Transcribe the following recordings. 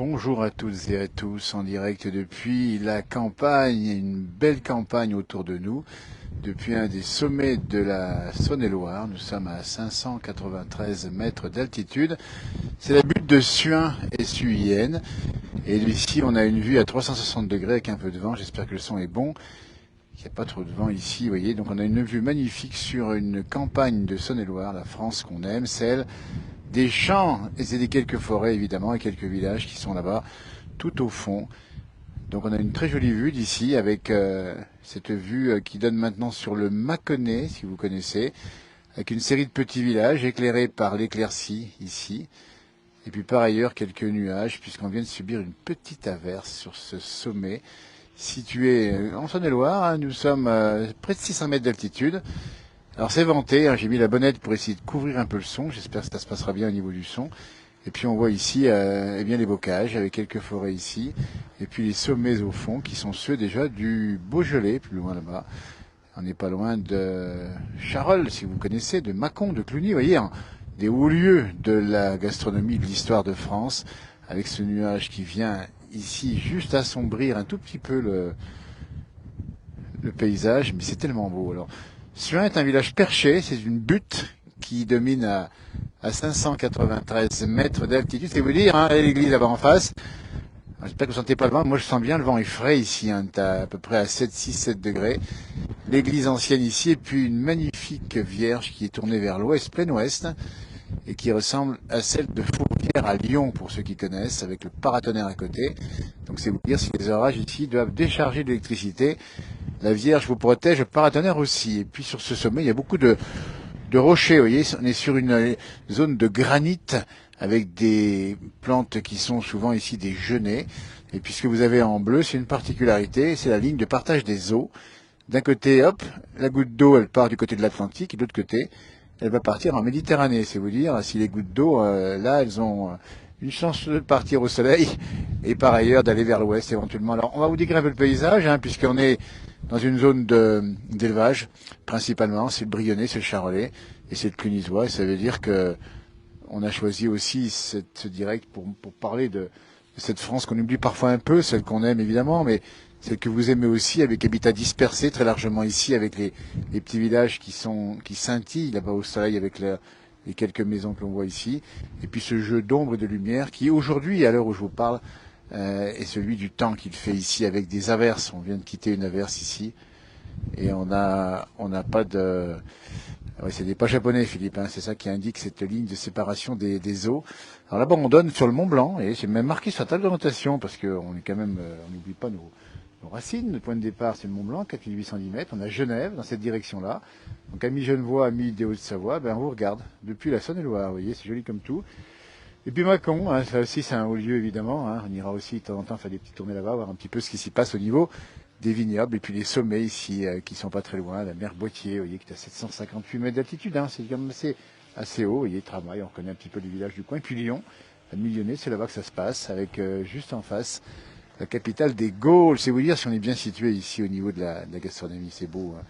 Bonjour à toutes et à tous en direct depuis la campagne, une belle campagne autour de nous, depuis un des sommets de la Saône-et-Loire. Nous sommes à 593 mètres d'altitude. C'est la butte de Suin et Suienne. Et ici, on a une vue à 360 degrés avec un peu de vent. J'espère que le son est bon. Il n'y a pas trop de vent ici, vous voyez. Donc on a une vue magnifique sur une campagne de Saône-et-Loire, la France qu'on aime, celle des champs et des quelques forêts évidemment et quelques villages qui sont là-bas tout au fond. Donc on a une très jolie vue d'ici avec cette vue qui donne maintenant sur le Mâconnais, si vous connaissez, avec une série de petits villages éclairés par l'éclaircie ici. Et puis par ailleurs quelques nuages puisqu'on vient de subir une petite averse sur ce sommet situé en Saône-et-Loire. Hein. Nous sommes près de 600 mètres d'altitude. Alors c'est venté, hein, j'ai mis la bonnette pour essayer de couvrir un peu le son, j'espère que ça se passera bien au niveau du son. Et puis on voit ici eh bien les bocages avec quelques forêts ici, et puis les sommets au fond qui sont ceux déjà du Beaujolais, plus loin là-bas. On n'est pas loin de Charolles, si vous connaissez, de Mâcon, de Cluny, vous voyez, hein, des hauts lieux de la gastronomie, de l'histoire de France, avec ce nuage qui vient ici juste assombrir un tout petit peu le paysage, mais c'est tellement beau. Alors, Suin est un village perché, c'est une butte qui domine à 593 mètres d'altitude. C'est vous dire, hein, l'église là-bas en face. J'espère que vous ne sentez pas le vent. Moi, je sens bien le vent est frais ici, hein, à peu près à 7, 6, 7 degrés. L'église ancienne ici, et puis une magnifique vierge qui est tournée vers l'ouest, plein ouest, et qui ressemble à celle de Fourvière à Lyon, pour ceux qui connaissent, avec le paratonnerre à côté. Donc, c'est vous dire si les orages ici doivent décharger de l'électricité. La Vierge vous protège, le paratonnerre aussi. Et puis sur ce sommet, il y a beaucoup de rochers. Vous voyez, on est sur une zone de granit avec des plantes qui sont souvent ici des genêts. Et puis ce que vous avez en bleu, c'est une particularité, c'est la ligne de partage des eaux. D'un côté, hop, la goutte d'eau, elle part du côté de l'Atlantique, et de l'autre côté, elle va partir en Méditerranée. C'est vous dire, si les gouttes d'eau, là, elles ont une chance de partir au soleil et par ailleurs d'aller vers l'ouest éventuellement. Alors, on va vous décrire un peu le paysage, hein, puisqu'on est dans une zone d'élevage, principalement. C'est le Brionnais, c'est le Charolais et c'est le Clunisois. Et ça veut dire que on a choisi aussi ce direct pour parler de cette France qu'on oublie parfois un peu, celle qu'on aime évidemment, mais celle que vous aimez aussi, avec habitats dispersés très largement ici, avec les petits villages qui scintillent là-bas au soleil avec les quelques maisons que l'on voit ici. Et puis ce jeu d'ombre et de lumière qui aujourd'hui, à l'heure où je vous parle, est celui du temps qu'il fait ici avec des averses. On vient de quitter une averse ici et on n'a pas de... Oui, c'est des pas japonais, Philippe, hein, c'est ça qui indique cette ligne de séparation des eaux. Alors là-bas, on donne sur le Mont Blanc, et c'est même marqué sur la table d'orientation, parce qu'on est quand même, on n'oublie pas nos racines. Notre point de départ, c'est le Mont Blanc, 4810 mètres. On a Genève, dans cette direction-là. Donc, amis Genevois, amis des Hauts-de-Savoie, ben, on vous regarde depuis la Saône-et-Loire, vous voyez, c'est joli comme tout. Et puis Mâcon, hein, ça aussi, c'est un haut lieu, évidemment. Hein. On ira aussi de temps en temps faire des petites tournées là-bas, voir un petit peu ce qui s'y passe au niveau des vignobles, et puis les sommets ici, qui sont pas très loin, la mer Boitier, vous voyez, qui est à 758 mètres d'altitude, hein, c'est quand même assez haut, vous voyez, Tramail, on connaît un petit peu les villages du coin, et puis Lyon, la Millonnais, c'est là-bas que ça se passe, avec juste en face, la capitale des Gaules, c'est vous dire si on est bien situé ici au niveau de la gastronomie, c'est beau. Hein.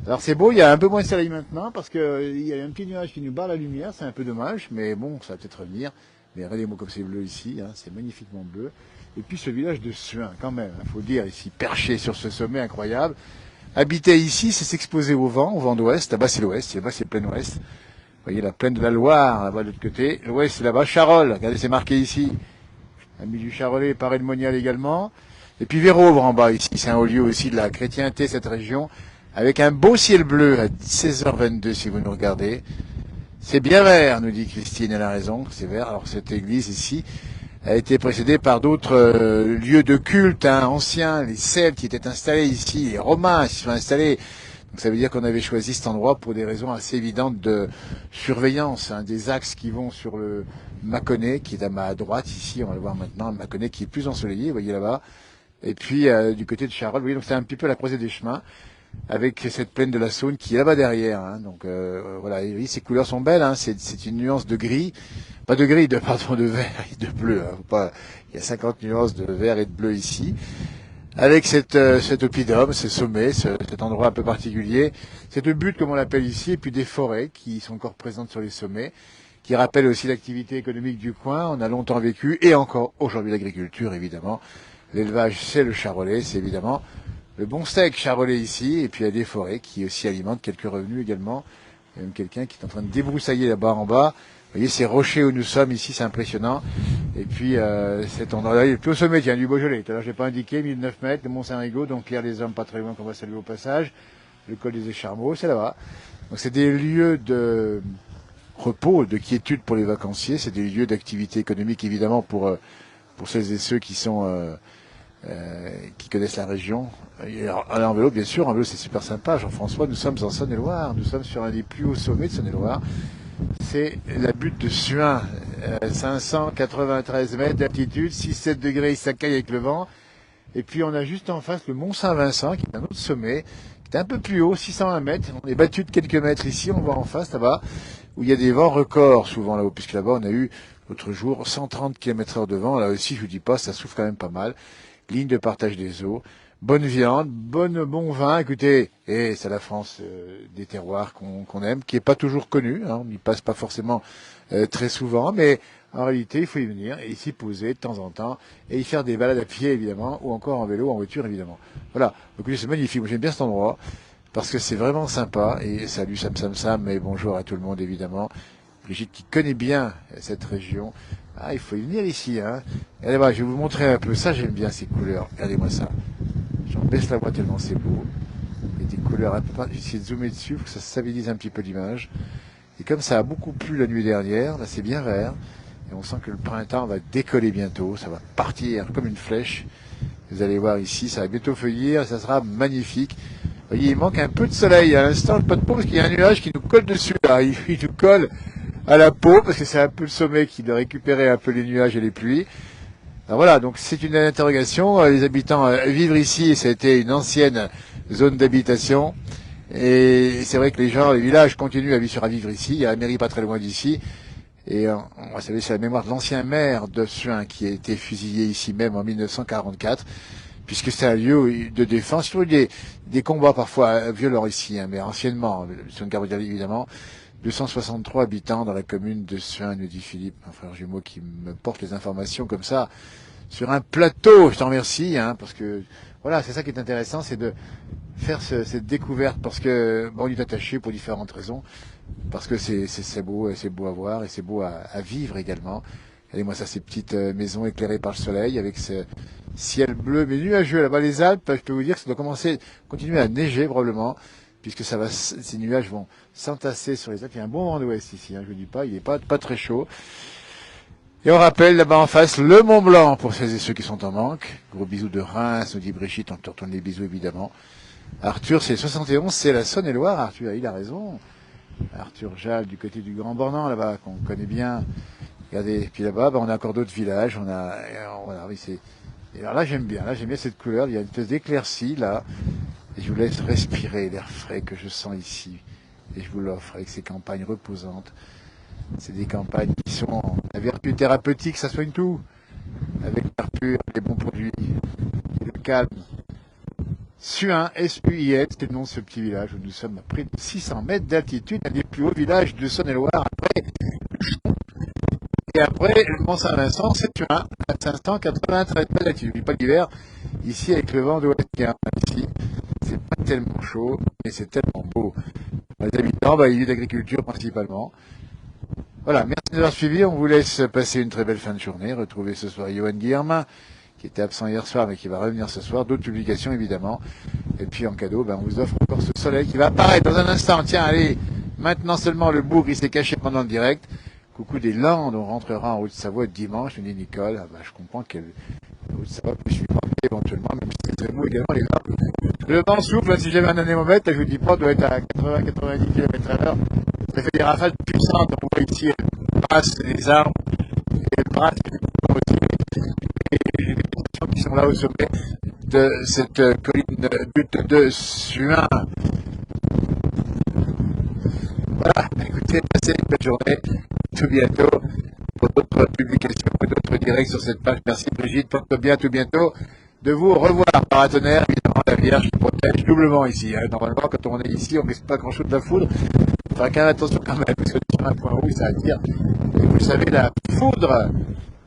Alors c'est beau, il y a un peu moins de soleil maintenant, parce qu'il y a un petit nuage qui nous barre la lumière, c'est un peu dommage, mais bon, ça va peut-être revenir, mais regardez-moi comme c'est bleu ici, hein, c'est magnifiquement bleu. Et puis ce village de Suin, quand même, il faut dire, ici, perché sur ce sommet incroyable. Habiter ici, c'est s'exposer au vent d'ouest. Là-bas, c'est l'ouest, là-bas, c'est le plein ouest. Vous voyez la plaine de la Loire, là-bas, de l'autre côté. L'ouest, c'est là-bas, Charolles. Regardez, c'est marqué ici. Ami du Charolais, Paray de Monial également. Et puis Vérovre en bas, ici. C'est un haut lieu aussi de la chrétienté, cette région. Avec un beau ciel bleu à 16h22, si vous nous regardez. C'est bien vert, nous dit Christine, elle a raison. C'est vert. Alors, cette église ici a été précédée par d'autres lieux de culte anciens, les Celtes qui étaient installés ici, les Romains qui sont installés. Donc ça veut dire qu'on avait choisi cet endroit pour des raisons assez évidentes de surveillance, hein, des axes qui vont sur le Mâconnais, qui est à ma droite ici, on va le voir maintenant, le Mâconnais qui est plus ensoleillé, vous voyez là-bas, et puis du côté de Charolles, vous voyez, donc c'est un petit peu la croisée des chemins, avec cette plaine de la Saône qui est là-bas derrière. Hein. Donc voilà, et oui, ces couleurs sont belles, hein. C'est une nuance de gris, pas de gris, pardon, de vert et de bleu. Hein. Pas, il y a 50 nuances de vert et de bleu ici. Avec cet oppidum, ce sommet, cet endroit un peu particulier, cette butte comme on l'appelle ici, et puis des forêts qui sont encore présentes sur les sommets. qui rappelle aussi l'activité économique du coin. On a longtemps vécu, et encore aujourd'hui l'agriculture, évidemment. L'élevage, c'est le charolais, c'est évidemment le bon steak charolais ici, et puis il y a des forêts qui aussi alimentent quelques revenus également. Il y a même quelqu'un qui est en train de débroussailler là-bas en bas. Vous voyez ces rochers où nous sommes ici, c'est impressionnant. Et puis cet endroit-là, il est plus au sommet, tiens, du Beaujolais. Tout à l'heure, j'ai pas indiqué, 1009 mètres, le Mont Saint-Rigaud, donc Clair des Hommes, pas très loin, qu'on va saluer au passage. Le col des Écharmeaux, c'est là-bas. Donc c'est des lieux de repos, de quiétude pour les vacanciers. C'est des lieux d'activité économique, évidemment, pour celles et ceux qui sont qui connaissent la région. Et alors, aller en vélo, bien sûr, en vélo c'est super sympa. Jean-François, nous sommes en Saône-et-Loire, nous sommes sur un des plus hauts sommets de Saône-et-Loire. C'est la butte de Suin, 593 mètres d'altitude, 6-7 degrés, il s'accueille avec le vent. Et puis on a juste en face le Mont Saint-Vincent, qui est un autre sommet, qui est un peu plus haut, 601 mètres. On est battu de quelques mètres ici, on voit en face là-bas, où il y a des vents records souvent là-haut, puisque là-bas on a eu l'autre jour 130 km/h de vent. Là aussi, je vous dis pas, ça souffle quand même pas mal. Ligne de partage des eaux, bonne viande, bon vin. Écoutez, et c'est la France des terroirs qu'on aime, qui est pas toujours connue, hein, on n'y passe pas forcément très souvent, mais en réalité, il faut y venir et s'y poser de temps en temps et y faire des balades à pied évidemment, ou encore en vélo, en voiture évidemment. Voilà, écoutez, c'est magnifique. Moi, j'aime bien cet endroit parce que c'est vraiment sympa. Et salut Sam, et bonjour à tout le monde évidemment. Brigitte qui connaît bien cette région. Ah, il faut y venir ici, hein. Allez, voilà, je vais vous montrer un peu. Ça, j'aime bien ces couleurs. Regardez-moi ça. J'en baisse la voix tellement c'est beau. Et des couleurs un peu. J'ai essayé de zoomer dessus pour que ça stabilise un petit peu l'image. Et comme ça a beaucoup plu la nuit dernière, là c'est bien vert. Et on sent que le printemps va décoller bientôt. Ça va partir comme une flèche. Vous allez voir ici, ça va bientôt feuillir. Ça sera magnifique. Vous voyez, il manque un peu de soleil à l'instant, pas de peau, parce qu'il y a un nuage qui nous colle dessus. Là. Il nous colle à la peau, parce que c'est un peu le sommet qui doit récupérer un peu les nuages et les pluies. Alors voilà, donc c'est une interrogation. Les habitants vivent ici, ça a été une ancienne zone d'habitation. Et c'est vrai que les gens, les villages continuent à vivre ici. Il y a la mairie pas très loin d'ici. Et on va saluer, c'est la mémoire de l'ancien maire de Suin qui a été fusillé ici même en 1944, puisque c'est un lieu de défense. Il y a eu des combats parfois violents ici, hein, mais anciennement, sur une guerre mondiale évidemment. 263 habitants dans la commune de Suin, nous dit Philippe, un frère jumeau qui me porte les informations comme ça, sur un plateau. Je t'en remercie, hein, parce que voilà, c'est ça qui est intéressant, c'est de faire cette découverte, parce que bon, on y est attaché pour différentes raisons, parce que c'est beau à voir, et c'est beau à vivre également. Regardez-moi ça, ces petites maisons éclairées par le soleil, avec ce ciel bleu mais nuageux. Là-bas, les Alpes, je peux vous dire que ça doit continuer à neiger probablement, puisque ces nuages vont s'entasser sur les Alpes. Il y a un bon vent d'ouest ici, hein, je vous dis pas, il n'est pas très chaud. Et on rappelle là-bas en face le Mont Blanc pour celles et ceux qui sont en manque. Gros bisous de Reims, nous dit Brigitte, on te retourne les bisous évidemment. Arthur, c'est 71, c'est la Saône-et-Loire. Arthur, il a raison. Arthur Jal du côté du Grand Bornand là-bas, qu'on connaît bien. Regardez, puis là-bas, on a encore d'autres villages. Et alors là, j'aime bien cette couleur. Il y a une espèce d'éclaircie là. Et je vous laisse respirer l'air frais que je sens ici. Et je vous l'offre avec ces campagnes reposantes. C'est des campagnes qui sont à vertu thérapeutique, ça soigne tout. Avec l'air pur, les bons produits, le calme. Suin, S-U-I-N, c'est le nom de ce petit village où nous sommes à près de 600 mètres d'altitude, un des plus hauts villages de Saône-et-Loire. Et après, le Mont Saint-Vincent, c'est Suin, à 593 mètres d'altitude. Je pas l'hiver, ici avec le vent d'ouest qui est ici, c'est pas tellement chaud, mais c'est tellement beau. Les habitants, ils vivent d'agriculture principalement. Voilà, merci de nous avoir suivis. On vous laisse passer une très belle fin de journée. Retrouvez ce soir Johan Guillermin, qui était absent hier soir, mais qui va revenir ce soir. D'autres publications, évidemment. Et puis, en cadeau, on vous offre encore ce soleil qui va apparaître dans un instant. Tiens, allez, maintenant seulement le bourg, il s'est caché pendant le direct. Coucou des Landes, on rentrera en Haute-Savoie dimanche, me dit Nicole. Je comprends qu'elle Haute-Savoie peut suivre éventuellement, même si c'est très beau également les Landes. Le vent souffle, si j'avais un anémomètre, je vous dis pas, doit être à 80-90 km/h. Ça fait des rafales puissantes. On voit ici, elle brasse les arbres, et elle brasse les végétations qui sont là au sommet de cette colline butte de Suin. Voilà, écoutez, passez une bonne journée. Tout bientôt pour d'autres publications et d'autres directs sur cette page. Merci Brigitte, porte bien, tout bientôt. De vous revoir, paratonnerre, évidemment, la Vierge qui protège doublement ici. Normalement, quand on est ici, on ne risque pas grand-chose de la foudre. faudra quand même attention quand même, parce que sur un point rouge, ça attire. Et vous le savez, la foudre,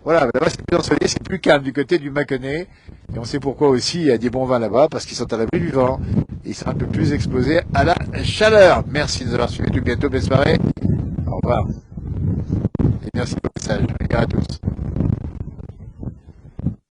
voilà, là-bas c'est plus ensoleillé, c'est plus calme du côté du Mâconnais. Et on sait pourquoi aussi, il y a des bons vins là-bas, parce qu'ils sont à l'abri du vent. Et ils sont un peu plus exposés à la chaleur. Merci de nous avoir suivis, tout bientôt, belle soirée. Au revoir. Et merci pour le message. Au revoir à tous.